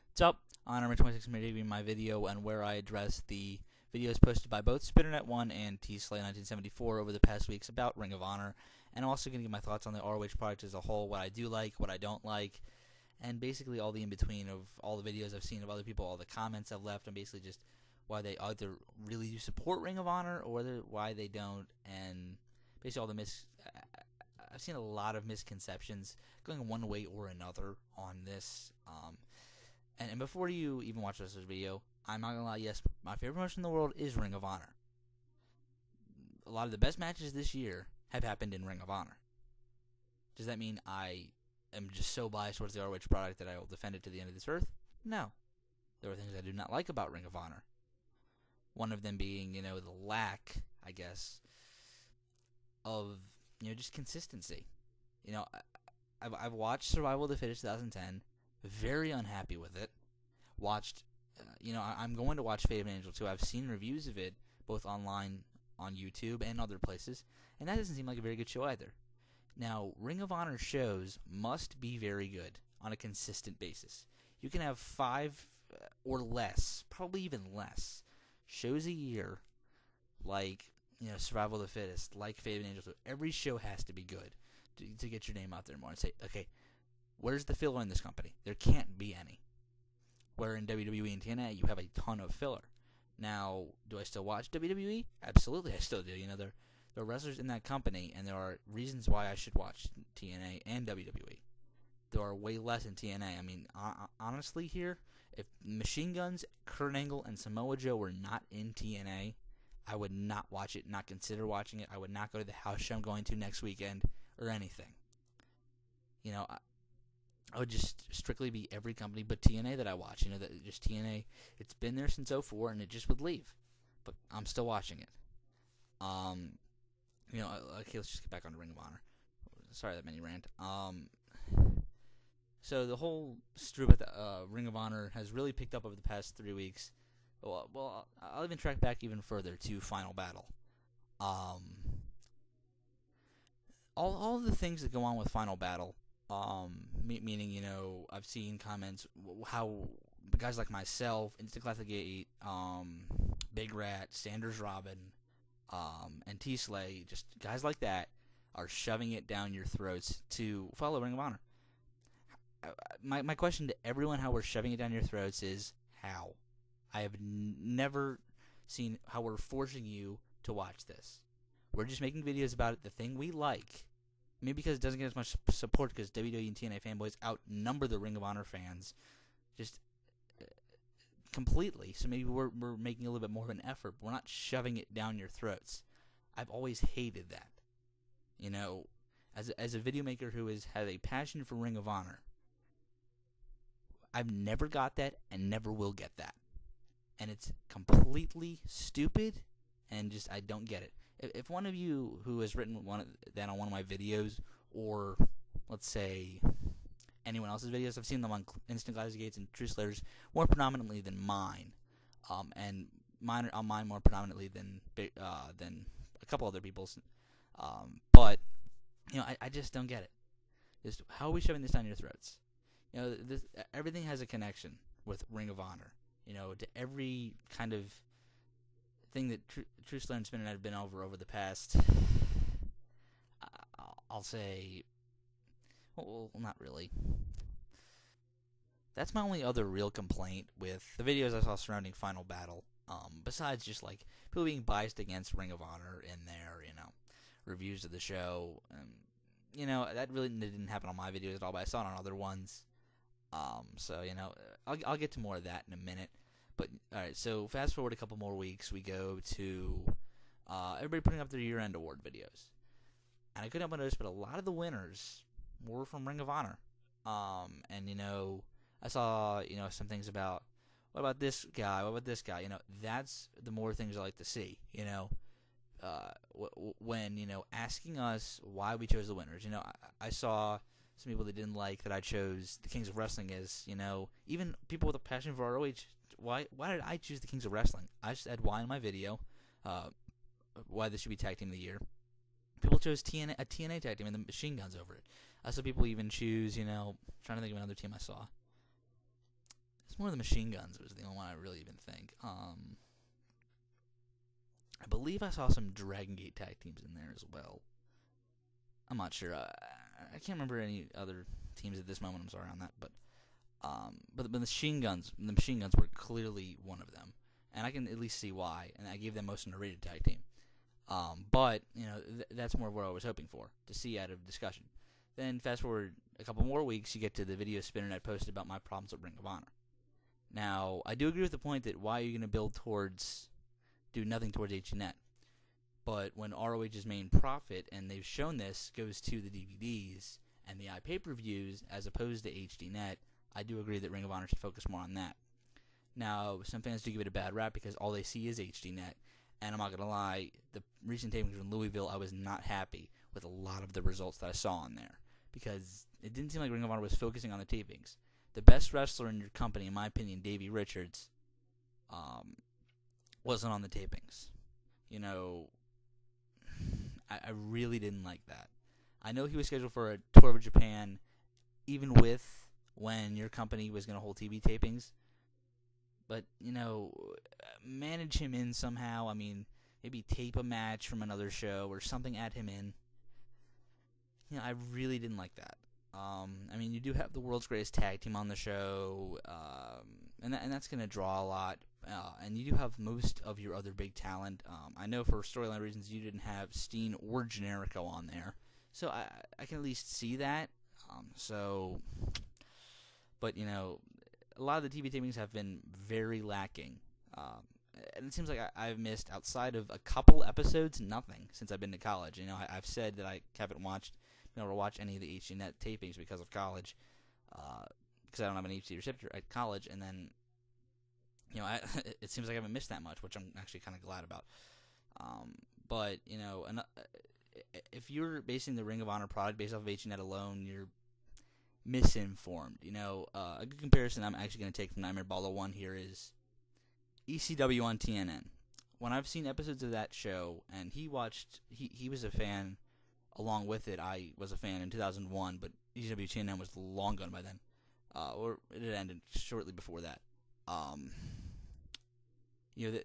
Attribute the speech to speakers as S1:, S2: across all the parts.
S1: What's up? On number 26, I'm reviewing my video and where I address the videos posted by both Spinnernet1 and T-Slay1974 over the past weeks about Ring of Honor. And I'm also going to give my thoughts on the ROH product as a whole, what I do like, what I don't like, and basically all the in-between of all the videos I've seen of other people, all the comments I've left, and basically just why they either really do support Ring of Honor or why they don't, and basically all the I've seen a lot of misconceptions going one way or another on this. And before you even watch this video, I'm not going to lie, yes, my favorite promotion in the world is Ring of Honor. A lot of the best matches this year have happened in Ring of Honor. Does that mean I am just so biased towards the ROH product that I will defend it to the end of this earth? No. There are things I do not like about Ring of Honor. One of them being, the lack, I guess, of, just consistency. I've watched Survival of the Fittest 2010, very unhappy with it. Watched, I'm going to watch Fate of an Angel 2. I've seen reviews of it, both online on YouTube and other places, and that doesn't seem like a very good show either. Now, Ring of Honor shows must be very good on a consistent basis. You can have 5 or less, probably even less, shows a year, like, Survival of the Fittest, like Fate of an Angel 2. Every show has to be good to get your name out there more and say, okay, where's the filler in this company? There can't be any. Where in WWE and TNA, you have a ton of filler. Now, do I still watch WWE? Absolutely, I still do. There are wrestlers in that company, and there are reasons why I should watch TNA and WWE. There are way less in TNA. I mean, honestly here, if Machine Guns, Kurt Angle, and Samoa Joe were not in TNA, I would not watch it, not consider watching it. I would not go to the house show I'm going to next weekend or anything. I would just strictly be every company but TNA that I watch. That just TNA, it's been there since 2004, and it just would leave. But I'm still watching it. Okay, let's just get back on to Ring of Honor. Sorry, that mini rant. So the whole strew about the Ring of Honor has really picked up over the past 3 weeks. Well, I'll even track back even further to Final Battle. All of the things that go on with Final Battle, meaning, I've seen comments how guys like myself, Instant Classic 8, Big Rat, Sanders Robin, and T-Slay, just guys like that, are shoving it down your throats to follow Ring of Honor. My question to everyone how we're shoving it down your throats is how? I have never seen how we're forcing you to watch this. We're just making videos about it, the thing we like. Maybe because it doesn't get as much support because WWE and TNA fanboys outnumber the Ring of Honor fans just completely. So maybe we're making a little bit more of an effort. We're not shoving it down your throats. I've always hated that. As a video maker who has a passion for Ring of Honor, I've never got that and never will get that. And it's completely stupid, and just I don't get it. If one of you who has written that on one of my videos, or let's say anyone else's videos, I've seen them on Instant Classic Gates and True Slayers more predominantly than mine, and mine more predominantly than a couple other people's. But I just don't get it. Just how are we shoving this down your throats? Everything has a connection with Ring of Honor. To every kind of thing that True Slayer and Spinner have been over the past, I'll say, well, not really. That's my only other real complaint with the videos I saw surrounding Final Battle, besides just, like, people being biased against Ring of Honor in their, reviews of the show. That really didn't happen on my videos at all, but I saw it on other ones. So, I'll get to more of that in a minute. But, alright, so fast forward a couple more weeks, we go to everybody putting up their year-end award videos. And I couldn't help but notice, but a lot of the winners were from Ring of Honor. And, I saw, some things about, what about this guy, what about this guy? That's the more things I like to see, when, asking us why we chose the winners. I saw some people that didn't like that I chose the Kings of Wrestling as, even people with a passion for ROH. Why did I choose the Kings of Wrestling? I said why in my video, why this should be Tag Team of the Year. People chose a TNA Tag Team and the Machine Guns over it. I saw people even choose, trying to think of another team I saw. one of the Machine Guns was the only one I really even think. I believe I saw some Dragon Gate tag teams in there as well. I'm not sure. I can't remember any other teams at this moment. I'm sorry on that, but the Machine Guns were clearly one of them, and I can at least see why. And I gave them most underrated tag team. But that's more of what I was hoping for to see out of discussion. Then fast forward a couple more weeks, you get to the video Spinnernet posted about my problems with Ring of Honor. Now, I do agree with the point that why are you going to do nothing towards HDNet? But when ROH's main profit, and they've shown this, goes to the DVDs and the iPay-per-views as opposed to HDNet, I do agree that Ring of Honor should focus more on that. Now, some fans do give it a bad rap because all they see is HDNet, and I'm not going to lie, the recent tapings in Louisville, I was not happy with a lot of the results that I saw on there because it didn't seem like Ring of Honor was focusing on the tapings. The best wrestler in your company, in my opinion, Davey Richards, wasn't on the tapings. I really didn't like that. I know he was scheduled for a tour of Japan, even with when your company was going to hold TV tapings. But, manage him in somehow. I mean, maybe tape a match from another show or something, add him in. I really didn't like that. You do have the world's greatest tag team on the show, and that's going to draw a lot. And you do have most of your other big talent. I know for storyline reasons you didn't have Steen or Generico on there, so I can at least see that. But a lot of the TV tapings have been very lacking, and it seems like I've missed, outside of a couple episodes, nothing since I've been to college. I've said that I haven't been able to watch any of the HDNet tapings because of college, because I don't have an HD receptor at college, and then it seems like I haven't missed that much, which I'm actually kind of glad about. But if you're basing the Ring of Honor product based off of HDNet alone, you're misinformed. A good comparison I'm actually going to take from Nightmare Balla 1 here is ECW on TNN. When I've seen episodes of that show, and he was a fan along with it. I was a fan in 2001, but ECW TNN was long gone by then, or it had ended shortly before that.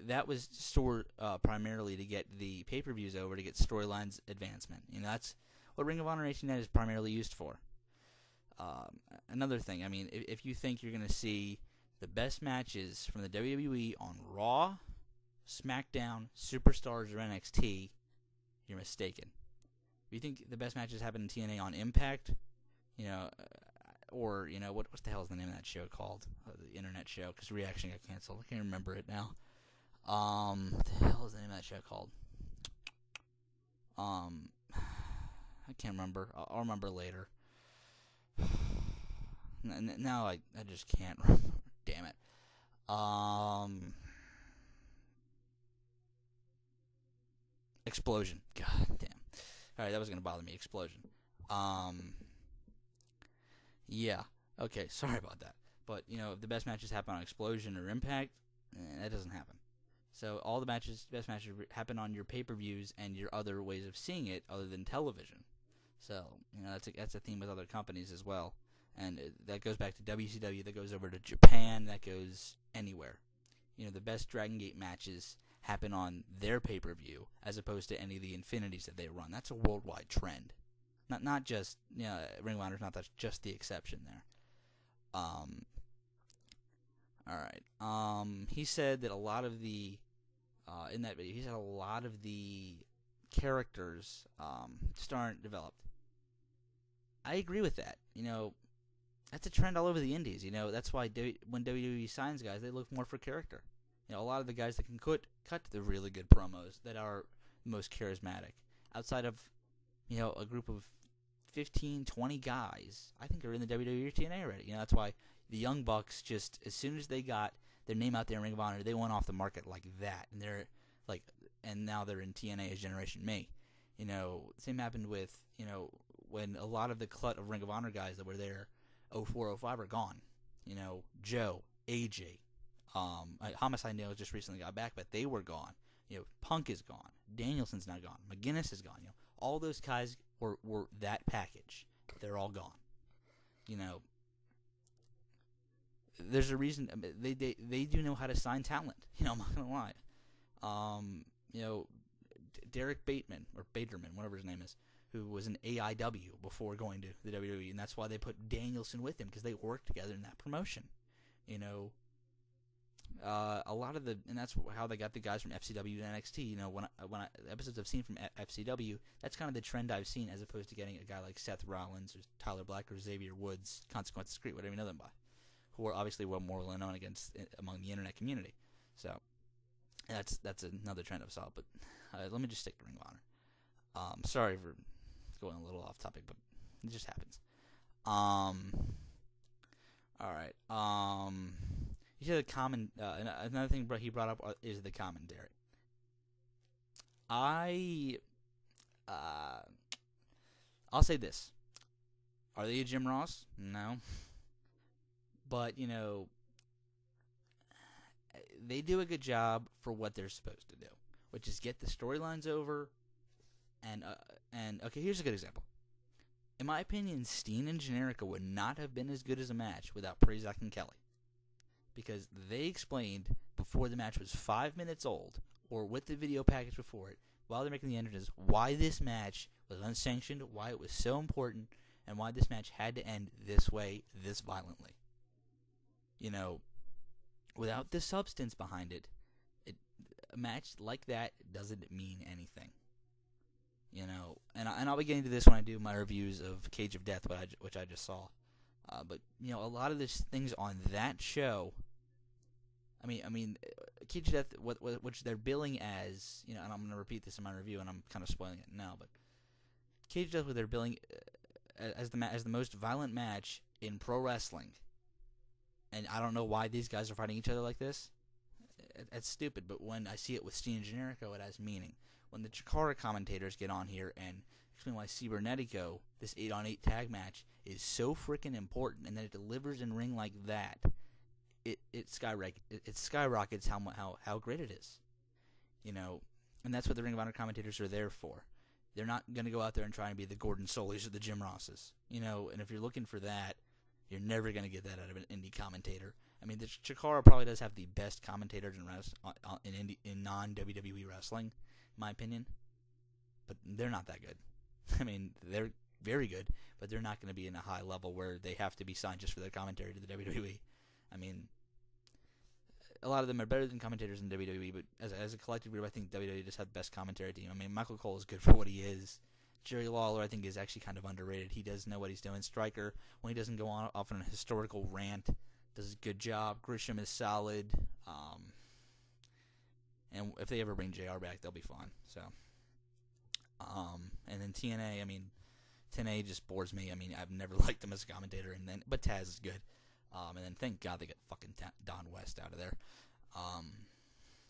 S1: That was stored primarily to get the pay-per-views over, to get storylines advancement. That's what Ring of Honor HDNet is primarily used for. Another thing, if you think you're going to see the best matches from the WWE on Raw, SmackDown, Superstars, or NXT, you're mistaken. If you think the best matches happen in TNA on Impact, or what the hell is the name of that show called? The internet show, because Reaction got canceled. I can't remember it now. What the hell is the name of that show called? I can't remember. I'll remember later. Now I just can't remember. Damn it. Explosion. God damn. Alright, that was going to bother me. Explosion. Yeah. Okay, sorry about that. But, if the best matches happen on Explosion or Impact, that doesn't happen. So all the best matches happen on your pay-per-views and your other ways of seeing it other than television. So, that's a theme with other companies as well. And that goes back to WCW, that goes over to Japan, that goes anywhere. The best Dragon Gate matches happen on their pay-per-view as opposed to any of the Infinities that they run. That's a worldwide trend. Not just, Ring of Honor's not just the exception there. Alright. He said that a lot of the, in that video, he said a lot of the characters just aren't developed. I agree with that. That's a trend all over the indies. That's why when WWE signs guys, they look more for character. A lot of the guys that can cut the really good promos that are most charismatic, outside of, a group of 15, 20 guys, I think are in the WWE or TNA already. That's why the Young Bucks, just as soon as they got their name out there in Ring of Honor, they went off the market like that, and now they're in TNA as Generation Me. Same happened with, when a lot of the clut of Ring of Honor guys that were there 04, 05 are gone. Joe, AJ, Homicide Nails just recently got back, but they were gone. Punk is gone. Danielson's now gone. McGinnis is gone. All those guys were that package. They're all gone. there's a reason. They do know how to sign talent. I'm not gonna lie. Derek Bateman or Baterman, whatever his name is, who was an AIW before going to the WWE, and that's why they put Danielson with him, because they worked together in that promotion. A lot of and that's how they got the guys from FCW to NXT. When episodes I've seen from FCW, that's kind of the trend I've seen, as opposed to getting a guy like Seth Rollins or Tyler Black or Xavier Woods, Consequences Creed, whatever you know them by, who are obviously well more well known among the internet community. So that's another trend I saw. But let me just stick to Ring of Honor. Sorry for going a little off topic, but it just happens. All right. You said another thing he brought up is the commentary. I'll say this. Are they a Jim Ross? No. But, they do a good job for what they're supposed to do, which is get the storylines over. And okay, here's a good example. In my opinion, Steen and Generico would not have been as good as a match without Prazak and Kelly. Because they explained before the match was 5 minutes old, or with the video package before it, while they're making the entrances, why this match was unsanctioned, why it was so important, and why this match had to end this way, this violently. Without the substance behind it, a match like that doesn't mean anything. And I'll be getting to this when I do my reviews of Cage of Death, which I just saw. But a lot of these things on that show. I mean, Cage of Death, which they're billing as, and I'm going to repeat this in my review, and I'm kind of spoiling it now. But Cage of Death, what they're billing as the most violent match in pro wrestling, and I don't know why these guys are fighting each other like this. It's stupid, but when I see it with Steen and Generico, it has meaning. When the Chikara commentators get on here and explain why Cibernetico, this 8-on-8 tag match, is so freaking important, and that it delivers in ring like that, it skyrockets how great it is. And that's what the Ring of Honor commentators are there for. They're not going to go out there and try and be the Gordon Solys or the Jim Rosses. And if you're looking for that, you're never going to get that out of an indie commentator. I mean, the Chikara probably does have the best commentators in non-WWE wrestling, in my opinion. But they're not that good. I mean, they're very good, but they're not going to be in a high level where they have to be signed just for their commentary to the WWE. I mean, a lot of them are better than commentators in WWE, but as a collective group, I think WWE just had the best commentary team. I mean, Michael Cole is good for what he is. Jerry Lawler, I think, is actually kind of underrated. He does know what he's doing. Stryker, when he doesn't go off on a historical rant, does a good job. Grisham is solid. And if they ever bring JR back, they'll be fine. So, and then TNA, I mean, TNA just bores me. I mean, I've never liked him as a commentator, but Taz is good. And then thank God they got fucking Don West out of there.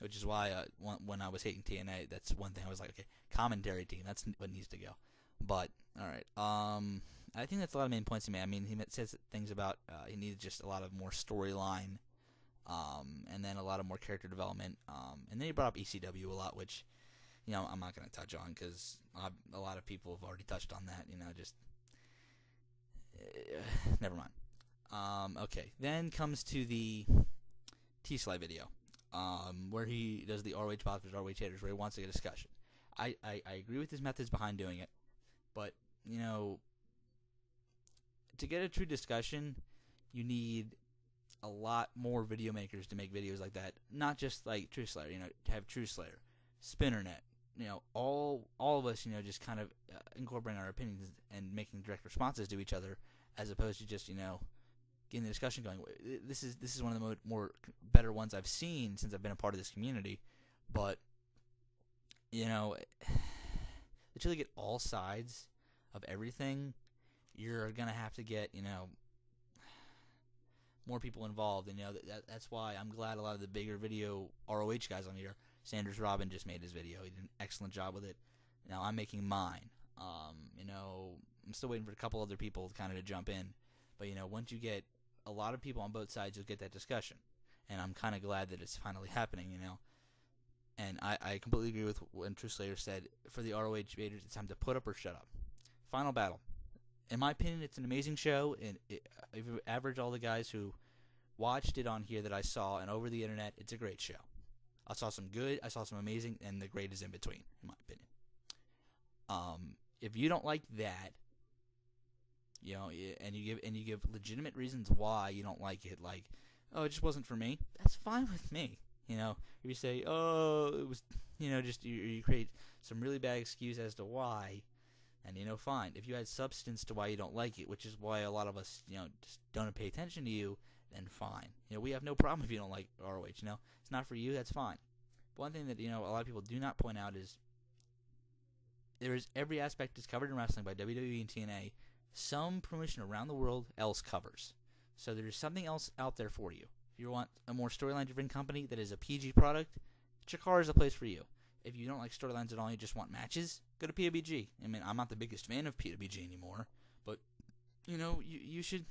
S1: Which is why when I was hating TNA, that's one thing I was like, okay, commentary team, that's what needs to go. But, alright, I think that's a lot of main points to me. I mean, he says things about he needed just a lot of more storyline, and then a lot of more character development, and then he brought up ECW a lot, which, I'm not going to touch on, because a lot of people have already touched on that, just, never mind. Okay, then comes to the T-Sly video. Where he does the ROH Pops versus ROH haters, where he wants to get a discussion. I agree with his methods behind doing it, but, to get a true discussion, you need a lot more video makers to make videos like that. Not just like True Slayer, to have True Slayer, Spinnernet, all of us, just kind of incorporating our opinions and making direct responses to each other, as opposed to just, getting the discussion going. This is one of the more better ones I've seen since I've been a part of this community. But, to really get all sides of everything, you're going to have to get, more people involved. And, that's why I'm glad a lot of the bigger video ROH guys on here, Sanders Robin just made his video. He did an excellent job with it. Now I'm making mine. I'm still waiting for a couple other people kind of to jump in. But, once you get a lot of people on both sides, you'll get that discussion. And I'm kind of glad that it's finally happening, And I completely agree with when True Slayer said, for the ROH haters, it's time to put up or shut up. Final Battle. In my opinion, it's an amazing show. And if you average all the guys who watched it on here that I saw, and over the internet, it's a great show. I saw some good, I saw some amazing, and the great is in between, in my opinion. If you don't like that, you know, and you give legitimate reasons why you don't like it, like, oh, it just wasn't for me, that's fine with me. You know, if you say, oh, it was, you know, just you create some really bad excuse as to why, and, you know, fine. If you had substance to why you don't like it, which is why a lot of us, you know, just don't pay attention to you, then fine. You know, we have no problem if you don't like ROH. You know, it's not for you, that's fine. But one thing that, you know, a lot of people do not point out is there is every aspect is covered in wrestling by WWE and TNA. Some promotion around the world else covers. So there's something else out there for you. If you want a more storyline-driven company that is a PG product, Chikara is the place for you. If you don't like storylines at all, you just want matches, go to PWG. I mean, I'm not the biggest fan of PWG anymore, but, you know, you should,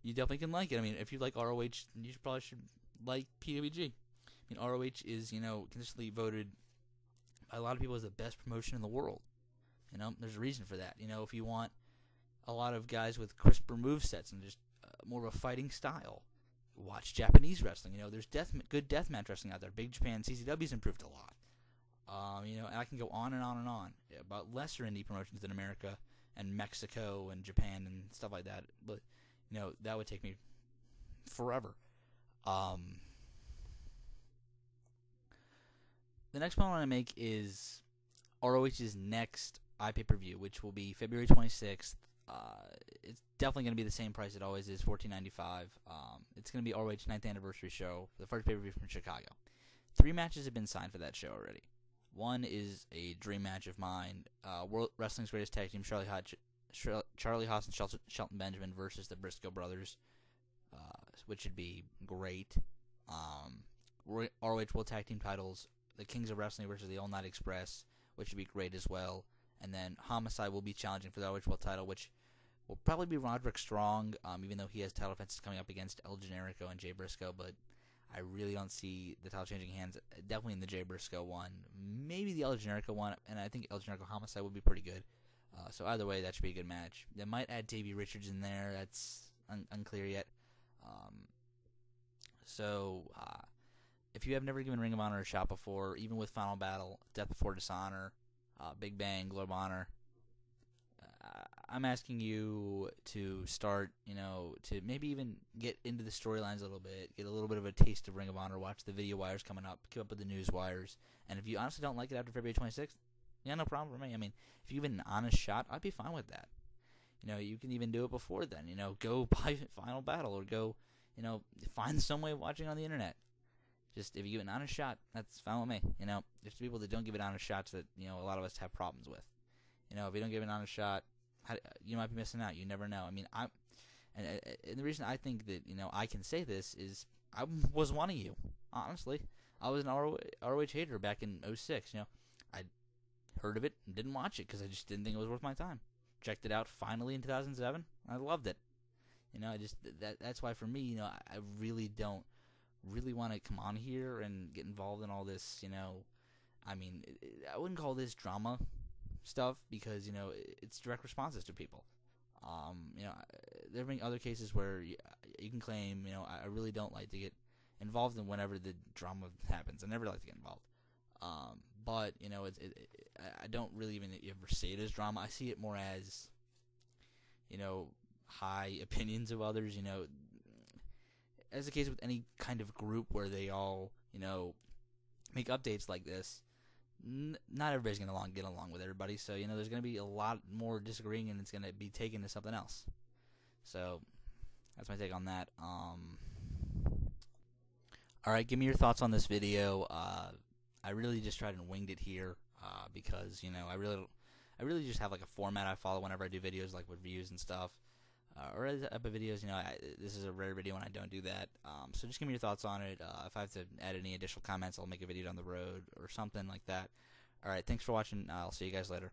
S1: you definitely can like it. I mean, if you like ROH, you probably should like PWG. I mean, ROH is, you know, consistently voted by a lot of people as the best promotion in the world. You know, there's a reason for that. You know, if you want a lot of guys with crisper movesets and just more of a fighting style, watch Japanese wrestling. You know, there's good deathmatch wrestling out there. Big Japan, CCW's improved a lot. You know, and I can go on and on and on about lesser indie promotions in America and Mexico and Japan and stuff like that. But, you know, that would take me forever. The next point I want to make is ROH's next iPay-per-view, which will be February 26th. It's definitely going to be the same price it always is, $14.95. It's going to be ROH's 9th anniversary show, the first pay-per-view from Chicago. 3 matches have been signed for that show already. One is a dream match of mine, World Wrestling's Greatest Tag Team, Charlie Haas and Shelton Benjamin versus the Briscoe Brothers, which should be great. ROH World Tag Team titles, the Kings of Wrestling versus the All Night Express, which should be great as well. And then Homicide will be challenging for the ROH World title, which will probably be Roderick Strong, even though he has title defenses coming up against El Generico and Jay Briscoe, but I really don't see the title changing hands, definitely in the Jay Briscoe one. Maybe the El Generico one, and I think El Generico Homicide would be pretty good. So either way, that should be a good match. They might add Davey Richards in there. That's unclear yet. If you have never given Ring of Honor a shot before, even with Final Battle, Death Before Dishonor, Big Bang, Globe of Honor, I'm asking you to start, you know, to maybe even get into the storylines a little bit, get a little bit of a taste of Ring of Honor, watch the video wires coming up, keep up with the news wires, and if you honestly don't like it after February 26th, yeah, no problem for me. I mean, if you give it an honest shot, I'd be fine with that. You know, you can even do it before then, you know, go buy Final Battle or go, you know, find some way of watching on the internet. Just, if you give it an honest shot, that's fine with me. You know, there's people that don't give it honest shots that, you know, a lot of us have problems with. You know, if you don't give it an honest shot, you might be missing out. You never know. I mean, and the reason I think that, you know, I can say this is I was one of you, honestly. I was an ROH hater back in 06. You know, I heard of it and didn't watch it because I just didn't think it was worth my time. Checked it out finally in 2007. I loved it. You know, that's why for me, you know, I really don't really want to come on here and get involved in all this, you know. I mean, I wouldn't call this drama stuff because, you know, it's direct responses to people. You know, there have been other cases where you can claim, you know, I really don't like to get involved in whenever the drama happens. I never like to get involved. But, you know, I don't really even ever say it as drama. I see it more as, you know, high opinions of others, you know. As the case with any kind of group where they all, you know, make updates like this, not everybody's going to get along with everybody. So, you know, there's going to be a lot more disagreeing, and it's going to be taken to something else. So, that's my take on that. Alright, give me your thoughts on this video. I really just tried and winged it here because, you know, I really just have like a format I follow whenever I do videos, like with reviews and stuff. Or other type of videos, you know, this is a rare video when I don't do that. So just give me your thoughts on it. If I have to add any additional comments, I'll make a video down the road or something like that. Alright, thanks for watching. I'll see you guys later.